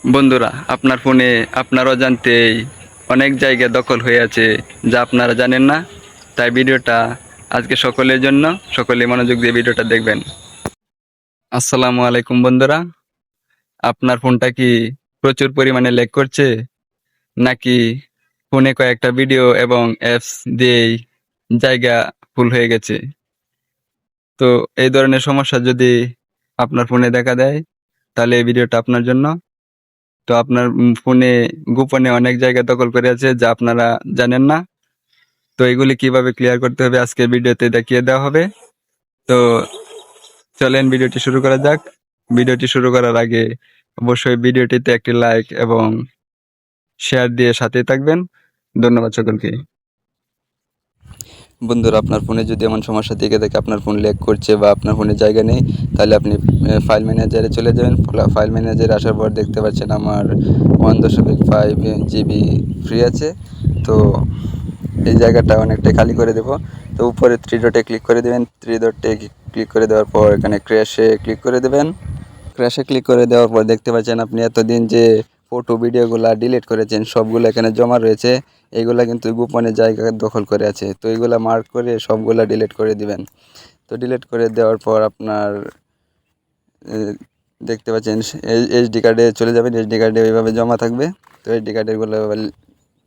বন্ধুরা, আপনার ফোনে আপনার অজান্তেই অনেক জায়গা দখল হয়ে আছে যা আপনারা জানেন না। তাই ভিডিওটা আজকে সকলের জন্য, সকলে মনোযোগ দিয়ে ভিডিওটা দেখবেন। আসসালামু আলাইকুম বন্ধুরা। আপনার ফোনটা কি প্রচুর পরিমাণে ল্যাগ করছে, নাকি ফোনে কয়েকটা ভিডিও এবং অ্যাপস দিয়েই জায়গা ফুল হয়ে গেছে? তো এই ধরনের সমস্যা যদি আপনার ফোনে দেখা দেয়, তাহলে এই ভিডিওটা আপনার জন্য। তো আপনার ফোনে গোপনে অনেক জায়গা দখল করে আছে যা আপনারা জানেন না। তো এগুলি কিভাবে ক্লিয়ার করতে হবে আজকের ভিডিওতে দেখিয়ে দেওয়া হবে। তো চলেন ভিডিওটি শুরু করা যাক। ভিডিওটি শুরু করার আগে অবশ্যই ভিডিওটিতে একটি লাইক এবং শেয়ার দিয়ে সাথেই থাকবেন। ধন্যবাদ সকলকে। বন্ধুরা, আপনার ফোনে যদি এমন সমস্যা থেকে থাকে, আপনার ফোন ল্যাগ করছে বা আপনার ফোনে জায়গা নেই, তাহলে আপনি ফাইল ম্যানেজারে চলে যাবেন। ফাইল ম্যানেজারে আসার পর দেখতে পাচ্ছেন আমার 1.5 GB ফ্রি আছে। তো এই জায়গাটা অনেকটাই খালি করে দেব। তো উপরে থ্রি ডটে ক্লিক করে দেবেন। থ্রি ডটে ক্লিক করে দেওয়ার পর এখানে ক্র্যাশে ক্লিক করে দেবেন। ক্র্যাশে ক্লিক করে দেওয়ার পর দেখতে পাচ্ছেন আপনি এতদিন যে ফটো ভিডিওগুলো ডিলিট করেছেন সবগুলো এখানে জমা রয়েছে। এইগুলা কিন্তু গোপনে জায়গা দখল করে আছে। তো এইগুলা মার্ক করে সবগুলা ডিলিট করে দিবেন। তো ডিলিট করে দেওয়ার পর আপনার দেখতে পাচ্ছেন এইচডি কার্ডে চলে যাবেন। এইচডি কার্ডে ওইভাবে জমা থাকবে। তো এইচডি কার্ডেরগুলো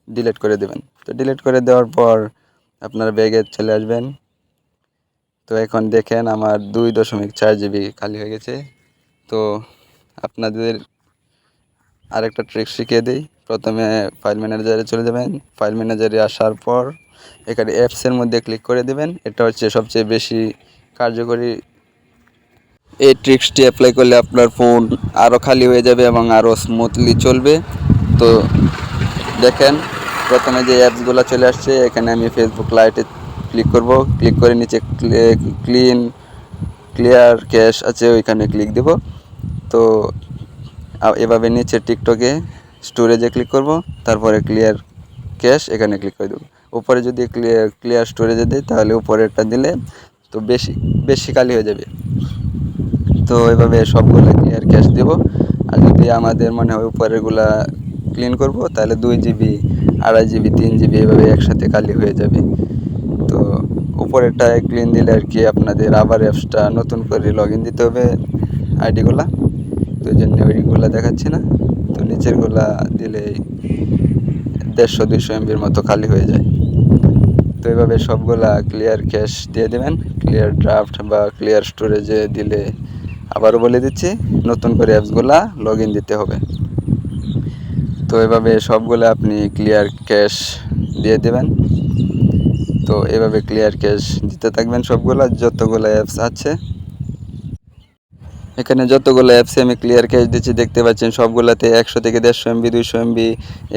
ডিলিট করে দেবেন। তো ডিলিট করে দেওয়ার পর আপনার ব্যাগে চলে আসবেন। তো এখন দেখেন আমার 2.4 GB খালি হয়ে গেছে। তো আপনাদের আরেকটা ট্রিক শিখিয়ে দিই। প্রথমে ফাইল ম্যানেজারে চলে যাবেন। ফাইল ম্যানেজারে আসার পর এখানে অ্যাপসের মধ্যে ক্লিক করে দেবেন। এটা হচ্ছে সবচেয়ে বেশি কার্যকরী। এই ট্রিক্সটি অ্যাপ্লাই করলে আপনার ফোন আরও খালি হয়ে যাবে এবং আরও স্মুথলি চলবে। তো দেখেন, প্রথমে যে অ্যাপসগুলো চলে আসছে, এখানে আমি ফেসবুক লাইটে ক্লিক করব। ক্লিক করে নিচে ক্লিয়ার ক্যাশ আছে, ওইখানে ক্লিক দেব। তো এভাবে নিচে টিকটকে স্টোরেজে ক্লিক করব, তারপরে ক্লিয়ার ক্যাশ এখানে ক্লিক করে দেবো। উপরে যদি ক্লিয়ার স্টোরেজে দিই, তাহলে উপরেরটা দিলে তো বেশি খালি হয়ে যাবে। তো এভাবে সবগুলো ক্লিয়ার ক্যাশ দেব। আর যদি আমাদের মনে হয় উপরেরগুলা ক্লিন করব, তাহলে 2 GB, 2.5 GB, 3 GB এভাবে একসাথে খালি হয়ে যাবে। তো উপরেরটায় ক্লিন দিলে আর কি আপনাদের আবার অ্যাপসটা নতুন করে লগ ইন দিতে হবে আইডিগুলা। তো এই জন্য ওইগুলা দেখাচ্ছি না। তো নিচেরগুলা দিলেই 150-200 MBর মতো খালি হয়ে যায়। তো এইভাবে সবগুলা ক্লিয়ার ক্যাশ দিয়ে দেবেন। ক্লিয়ার ড্রাফট বা ক্লিয়ার স্টোরেজে দিলে, আবারও বলে দিচ্ছি, নতুন করে অ্যাপসগুলা লগ ইন দিতে হবে। তো এভাবে সবগুলো আপনি ক্লিয়ার ক্যাশ দিয়ে দেবেন। তো এভাবে ক্লিয়ার ক্যাশ দিতে থাকবেন সবগুলা, যতগুলো অ্যাপস আছে। এখানে যতগুলো অ্যাপসে আমি ক্লিয়ার ক্যাশ দিচ্ছি, দেখতে পাচ্ছেন সবগুলোতে 100 থেকে 150 MB, 200 MB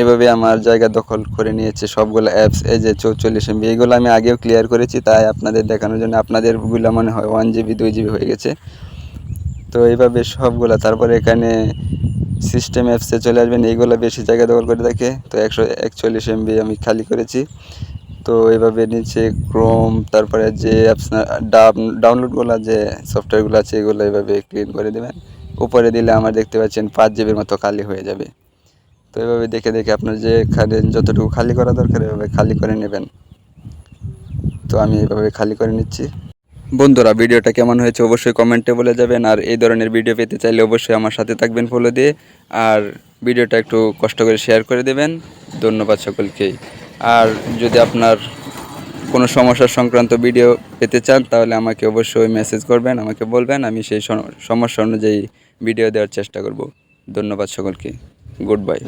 এভাবে আমার জায়গা দখল করে নিয়েছে সবগুলো অ্যাপস। এই যে 44 MB, এইগুলো আমি আগেও ক্লিয়ার করেছি, তাই আপনাদের দেখানোর জন্য। আপনাদেরগুলো মনে হয় 1 GB, 2 GB হয়ে গেছে। তো এইভাবে সবগুলো, তারপরে এখানে সিস্টেম অ্যাপসে চলে আসবেন। এইগুলো বেশি জায়গা দখল করে থাকে। তো 141 MB আমি খালি করেছি। তো এইভাবে নিচে ক্রোম, তারপরে যে অ্যাপস ডাউনলোডগুলো, যে সফটওয়্যারগুলো আছে, এগুলো এইভাবে ক্লিন করে দেবেন। উপরে দিলে আমার দেখতে পাচ্ছেন 5 GB মতো খালি হয়ে যাবে। তো এইভাবে দেখে দেখে আপনার যেখানে যতটুকু খালি করা দরকার এভাবে খালি করে নেবেন। তো আমি এইভাবে খালি করে নিচ্ছি। বন্ধুরা, ভিডিওটা কেমন হয়েছে অবশ্যই কমেন্টে বলে যাবেন। আর এই ধরনের ভিডিও পেতে চাইলে অবশ্যই আমার সাথে থাকবেন ফলো দিয়ে। আর ভিডিওটা একটু কষ্ট করে শেয়ার করে দেবেন। ধন্যবাদ সকলকেই। আর যদি আপনার কোনো সমস্যা সংক্রান্ত ভিডিও পেতে চান, তাহলে আমাকে অবশ্যই মেসেজ করবেন, আমাকে বলবেন। আমি সেই সমস্যা অনুযায়ী ভিডিও দেওয়ার চেষ্টা করব। ধন্যবাদ সকলকে। Good bye.